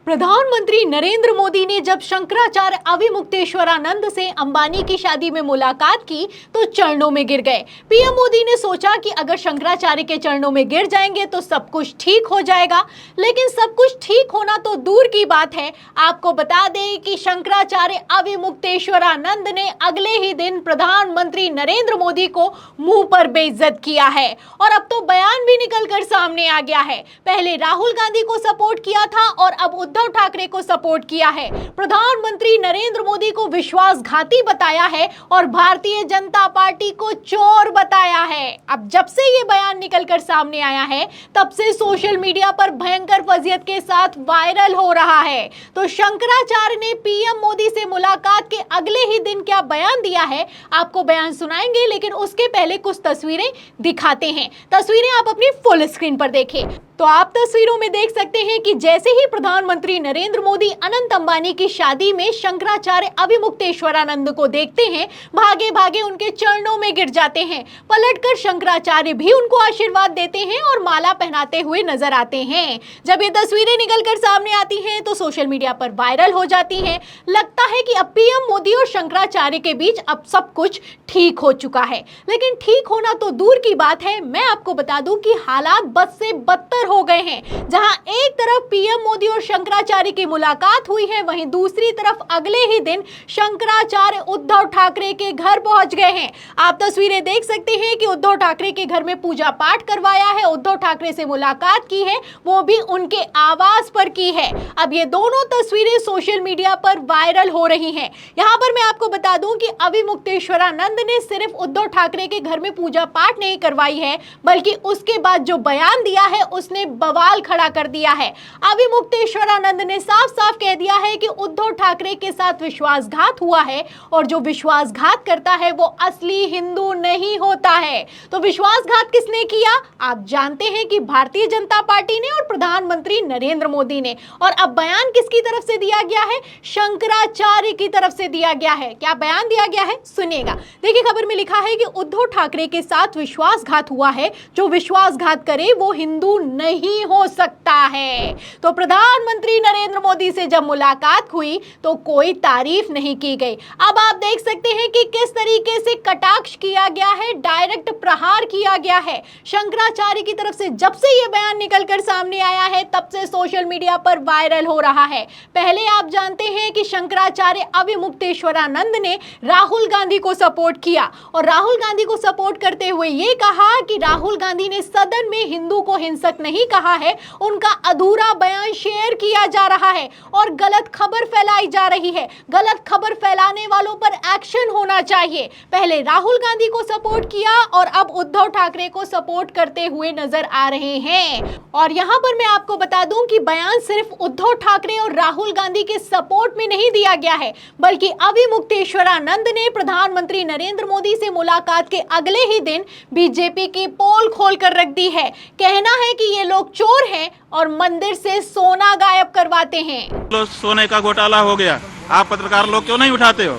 प्रधानमंत्री नरेंद्र मोदी ने जब शंकराचार्य अविमुक्तेश्वरानंद से अंबानी की शादी में मुलाकात की तो चरणों में गिर गए। पीएम मोदी ने सोचा कि अगर शंकराचार्य के चरणों में गिर जाएंगे तो सब कुछ ठीक हो जाएगा, लेकिन सब कुछ ठीक होना तो दूर की बात है। आपको बता दें कि शंकराचार्य अविमुक्तेश्वरानंद ने अगले ही दिन प्रधानमंत्री नरेंद्र मोदी को मुंह पर बेइज्जत किया है और अब तो बयान भी निकलकर सामने आ गया है। पहले राहुल गांधी को सपोर्ट किया था और अब उद्धव ठाकरे को सपोर्ट किया है। प्रधानमंत्री नरेंद्र मोदी को विश्वासघाती बताया है और भारतीय जनता पार्टी को चोर बताया है। अब जब से ये बयान निकलकर सामने आया है तब से सोशल मीडिया पर भयंकर फजीयत के साथ वायरल हो रहा है। तो शंकराचार्य ने पीएम मोदी से मुलाकात के अगले ही दिन क्या बयान दिया है, आपको बयान सुनाएंगे, लेकिन उसके पहले कुछ तस्वीरें दिखाते हैं। तस्वीरें आप अपनी फुल स्क्रीन पर देखें तो आप तस्वीरों में देख सकते हैं कि जैसे ही प्रधानमंत्री नरेंद्र मोदी अनंत अंबानी की शादी में शंकराचार्य अविमुक्तेश्वरानंद को देखते हैं, भागे भागे उनके चरणों में गिर जाते हैं। पलटकर शंकराचार्य भी उनको आशीर्वाद देते हैं और माला पहनाते हुए नजर आते हैं। जब ये तस्वीरें निकलकर सामने आती हैं तो सोशल मीडिया पर वायरल हो जाती हैं। लगता है कि अब पीएम मोदी और शंकराचार्य के बीच अब सब कुछ ठीक हो चुका है, लेकिन ठीक होना तो दूर की बात है। मैं आपको बता दूं कि हालात बद से बदतर हो गए हैं। जहां एक तरफ पीएम मोदी और शंकराचार्य की मुलाकात हुई है, वहीं दूसरी तरफ अगले ही दिन शंकराचार्य उद्धव ठाकरे के घर पहुंच गए हैं। आप तस्वीरें देख सकते हैं कि उद्धव ठाकरे के घर में पूजा पाठ करवाया है, उद्धव ठाकरे से मुलाकात की है, वो भी उनके आवास पर की है। अब ये दोनों तस्वीरें सोशल मीडिया पर वायरल हो रही हैं। यहां पर मैं आपको बता दूं कि अविमुक्तेश्वरानंद ने सिर्फ उद्धव ठाकरे के घर में पूजा पाठ नहीं करवाई है, बल्कि उसके बाद जो बयान दिया है उसने बवाल खड़ा कर दिया है। अविमुक्तेश्वरानंद ने साफ साफ कह दिया है कि उद्धव ठाकरे के साथ विश्वासघात हुआ है और जो विश्वासघात करता है वो असली हिंदू नहीं होता है। तो विश्वासघात किसने किया? आप जानते हैं कि भारतीय जनता पार्टी ने और प्रधानमंत्री नरेंद्र मोदी ने। और अब बयान किसकी तरफ से दिया गया है? शंकराचार्य की तरफ से दिया गया है। क्या बयान दिया गया है? सुनिएगा। देखिए, खबर में लिखा है कि उद्धव ठाकरे के साथ विश्वासघात हुआ है, जो विश्वासघात करे वो हिंदू नहीं हो सकता है। तो प्रधानमंत्री नरेंद्र मोदी से जब मुलाकात हुई तो कोई तारीफ नहीं की गई। अब आप देख सकते हैं कि किस तरीके से कटाक्ष किया गया है, डायरेक्ट प्रहार किया गया है। शंकराचार्य की तरफ से जब से यह बयान निकलकर सामने आया है तब से सोशल मीडिया पर वायरल हो रहा है। पहले आप जानते हैं कि शंकराचार्य अविमुक्तेश्वरानंद ने राहुल गांधी को सपोर्ट किया और राहुल गांधी को सपोर्ट करते हुए यह कहा कि राहुल गांधी ने सदन में हिंदू को हिंसक नहीं कहा है, उनका अधूरा बयान शेयर किया जा रहा है और गलत खबर फैलाई जा रही है। गलत खबर फैलाने वालों पर एक्शन होना चाहिए। पहले राहुल गांधी को सपोर्ट किया और अब उद्धव ठाकरे को सपोर्ट करते हुए नजर आ रहे हैं। और यहां पर मैं आपको बता दूं कि बयान सिर्फ उद्धव ठाकरे और राहुल गांधी के सपोर्ट में नहीं दिया गया है, बल्कि अविमुक्तेश्वरानंद ने प्रधानमंत्री नरेंद्र मोदी से मुलाकात के अगले ही दिन बीजेपी की पोल खोल कर रख दी है। कहना है कि ये लोग चोर हैं और मंदिर से सोना गायब करवाते हैं। सोने का घोटाला हो गया, आप पत्रकार लोग क्यों नहीं उठाते हो?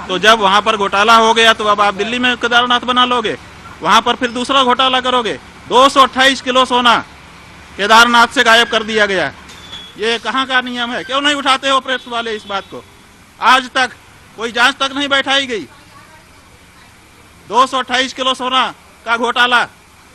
तो जब वहाँ पर घोटाला हो गया तो अब आप दिल्ली में केदारनाथ बना लोगे, वहाँ पर फिर दूसरा घोटाला करोगे। 228 किलो सोना केदारनाथ से गायब कर दिया गया। ये कहाँ का नियम है? क्यों नहीं उठाते हो प्रेस वाले इस बात को? आज तक कोई जांच तक नहीं बैठाई गई। 228 किलो सोना का घोटाला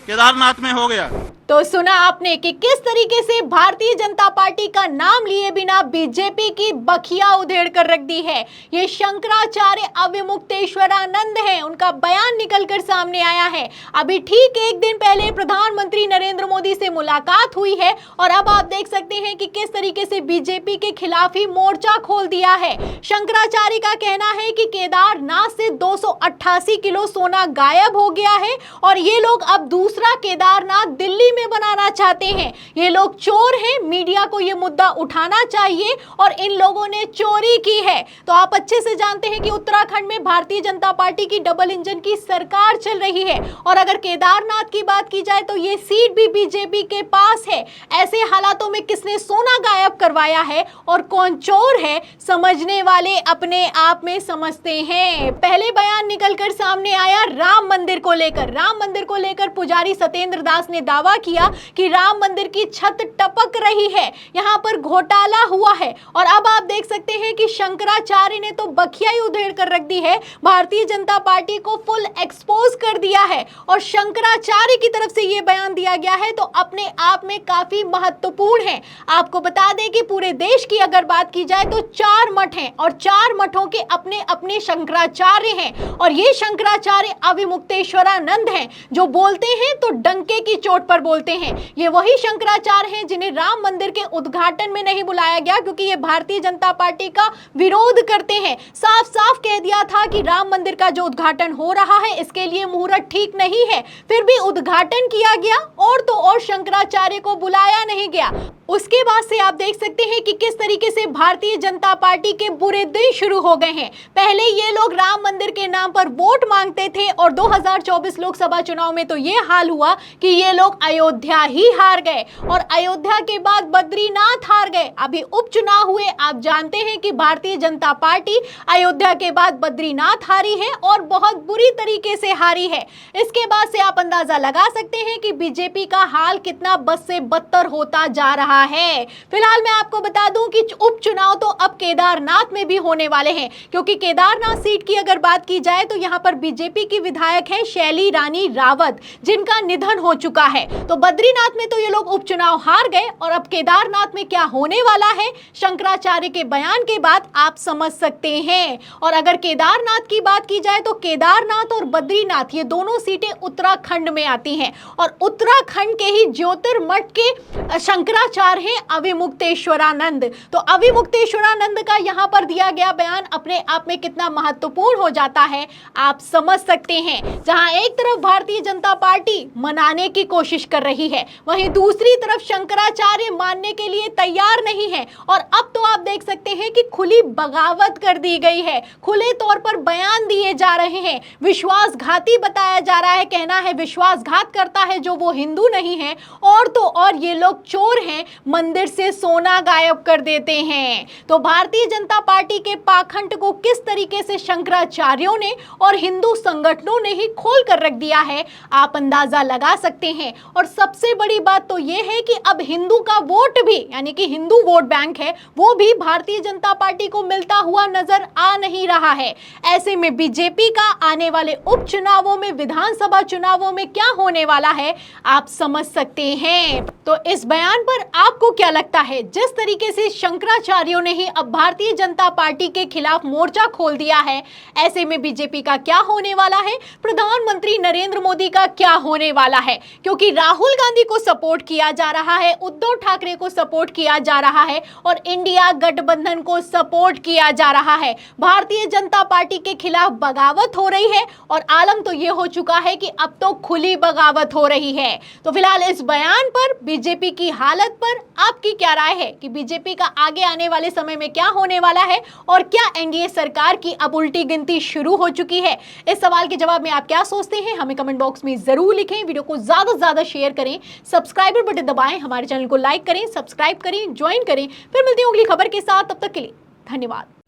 केदारनाथ में हो गया। तो सुना आपने कि किस तरीके से भारतीय जनता पार्टी का नाम लिए बिना बीजेपी की बखिया उधेड़ कर रख दी है। ये शंकराचार्य अविमुक्तेश्वरानंद हैं, उनका बयान निकलकर सामने आया है। अभी ठीक एक दिन पहले प्रधानमंत्री नरेंद्र मोदी से मुलाकात हुई है और अब आप देख सकते हैं कि किस तरीके से बीजेपी के खिलाफ ही मोर्चा खोल दिया है। शंकराचार्य का कहना है कि केदारनाथ से 288 किलो सोना गायब हो गया है और ये लोग अब दूसरा केदारनाथ दिल्ली में बनाना चाहते हैं। ये लोग चोर हैं, मीडिया को ये मुद्दा उठाना चाहिए और इन लोगों ने चोरी की है। तो आप अच्छे से जानते हैं कि उत्तराखंड में भारतीय जनता पार्टी की डबल इंजन की सरकार चल रही है और अगर केदारनाथ की बात की जाए तो ये सीट भी बीजेपी के पास है। ऐसे हालातों में किसने सोना गायब करवाया है और कौन चोर है, समझने वाले अपने आप में समझते हैं। पहले बयान निकलकर सामने आया राम मंदिर को लेकर। राम मंदिर को लेकर पुजारी सत्येंद्र दास ने दावा किया कि राम मंदिर की छत टपक रही है, यहाँ पर घोटाला हुआ है। और अब आप देख सकते हैं कि शंकराचार्य ने तो बखिया ही उधेड़ कर रख दी है, भारतीय जनता पार्टी को फुल एक्सपोज कर दिया है और शंकराचार्य की तरफ से यह बयान दिया गया है तो अपने आप में काफी महत्वपूर्ण है। आपको बता दें कि पूरे देश की अगर बात की जाए तो 4 मठ हैं और 4 मठों के अपने अपने शंकराचार्य हैं और ये शंकराचार्य अविमुक्तेश्वरानंद हैं जो बोलते हैं तो डंके की चोट पर बोलते हैं। ये वही शंकराचार्य हैं जिन्हें राम मंदिर के उद्घाटन में नहीं बुलाया गया क्योंकि ये भारतीय जनता पार्टी का विरोध करते हैं। साफ साफ कह दिया था कि राम मंदिर का जो उद्घाटन हो रहा है इसके लिए मुहूर्त ठीक नहीं है, फिर भी उद्घाटन किया गया और तो और शंकराचार्य को बुलाया नहीं गया। उसके बाद से आप देख सकते हैं कि किस तरीके से भारतीय जनता पार्टी के बुरे दिन शुरू हो गए हैं। पहले ये लोग राम मंदिर के नाम पर वोट मांगते थे और 2024 लोकसभा चुनाव में तो ये हाल हुआ कि ये लोग अयोध्या ही हार गए और अयोध्या के बाद बद्रीनाथ हार गए। अभी उपचुनाव हुए, आप जानते हैं कि भारतीय जनता पार्टी अयोध्या के बाद बद्रीनाथ हारी है और बहुत बुरी तरीके से हारी है। इसके बाद से आप अंदाजा लगा सकते हैं कि बीजेपी का हाल कितना बद से बदतर होता जा रहा है। फिलहाल मैं आपको बता दूं कि उपचुनाव तो अब केदारनाथ में भी होने वाले हैं क्योंकि केदारनाथ सीट की अगर बात की जाए तो यहां पर बीजेपी की विधायक है शैली रानी रावत जिनका निधन हो चुका है। तो बद्रीनाथ में तो ये लोग उपचुनाव हार गए और अब केदारनाथ में क्या होने वाला है शंकराचार्य के बयान के बाद आप समझ सकते हैं। और अगर केदारनाथ की बात की जाए तो केदारनाथ और बद्रीनाथ ये दोनों सीटें उत्तराखंड में आती हैं और उत्तराखंड के ही ज्योतिर्मठ के शंकराचार्य हैं अविमुक्तेश्वरानंद। तो अविमुक्तेश्वरानंद का यहां पर दिया गया बयान अपने आप में कितना महत्वपूर्ण हो जाता है आप समझ सकते हैं। जहां एक तरफ भारतीय जनता पार्टी मनाने की कोशिश कर रही है, वहीं दूसरी तरफ शंकराचार्य मानने के लिए तैयार नहीं है और अब तो आप देख सकते हैं कि खुली बगावत कर दी गई है, खुले तौर पर बयान दिए जा रहे हैं, विश्वासघाती बताया जा रहा है। कहना है विश्वासघात करता है जो वो हिंदू नहीं है और तो और ये लोग चोर हैं, मंदिर से सोना गायब कर देते हैं। तो भारतीय जनता पार्टी के पाखंड को किस तरीके से शंकराचार्यों ने और हिंदू संगठनों ने ही खोल कर रख दिया है आप अंदाजा लगा सकते हैं। और सबसे बड़ी बात तो यह है कि अब हिंदू का वोट भी यानी कि हिंदू वोट बैंक है वो भी भारतीय जनता पार्टी को मिलता हुआ नजर आ नहीं रहा है। ऐसे में बीजेपी का आने वाले उपचुनावों में विधानसभा चुनावों में क्या होने वाला है आप समझ सकते हैं। तो इस बयान पर आपको क्या लगता है? जिस तरीके से शंकराचार्यों ने ही अब भारतीय जनता पार्टी के खिलाफ मोर्चा खोल दिया है, ऐसे में बीजेपी का क्या होने वाला है? प्रधानमंत्री नरेंद्र मोदी का क्या होने वाला है? क्योंकि राहुल गांधी को सपोर्ट किया जा रहा है, उद्धव ठाकरे को सपोर्ट किया जा रहा है और इंडिया गठबंधन को सपोर्ट किया जा रहा है। भारतीय जनता पार्टी के खिलाफ बगावत हो रही है और आलम तो यह हो चुका है कि अब तो खुली बगावत हो रही है। तो फिलहाल इस बयान पर बीजेपी की हालत पर आपकी क्या राय है कि बीजेपी का आगे आने वाले समय में क्या होने वाला है और क्या एनडीए सरकार की अब उल्टी गिनती शुरू हो चुकी है? इस सवाल के जवाब में आप क्या सोचते हैं हमें कमेंट बॉक्स में जरूर लिखें। वीडियो को ज्यादा से ज्यादा शेयर करें, सब्सक्राइबर बटन दबाएं, हमारे चैनल को लाइक करें, सब्सक्राइब करें, ज्वाइन करें। फिर मिलती हूं अगली खबर के साथ, तब तक के लिए धन्यवाद।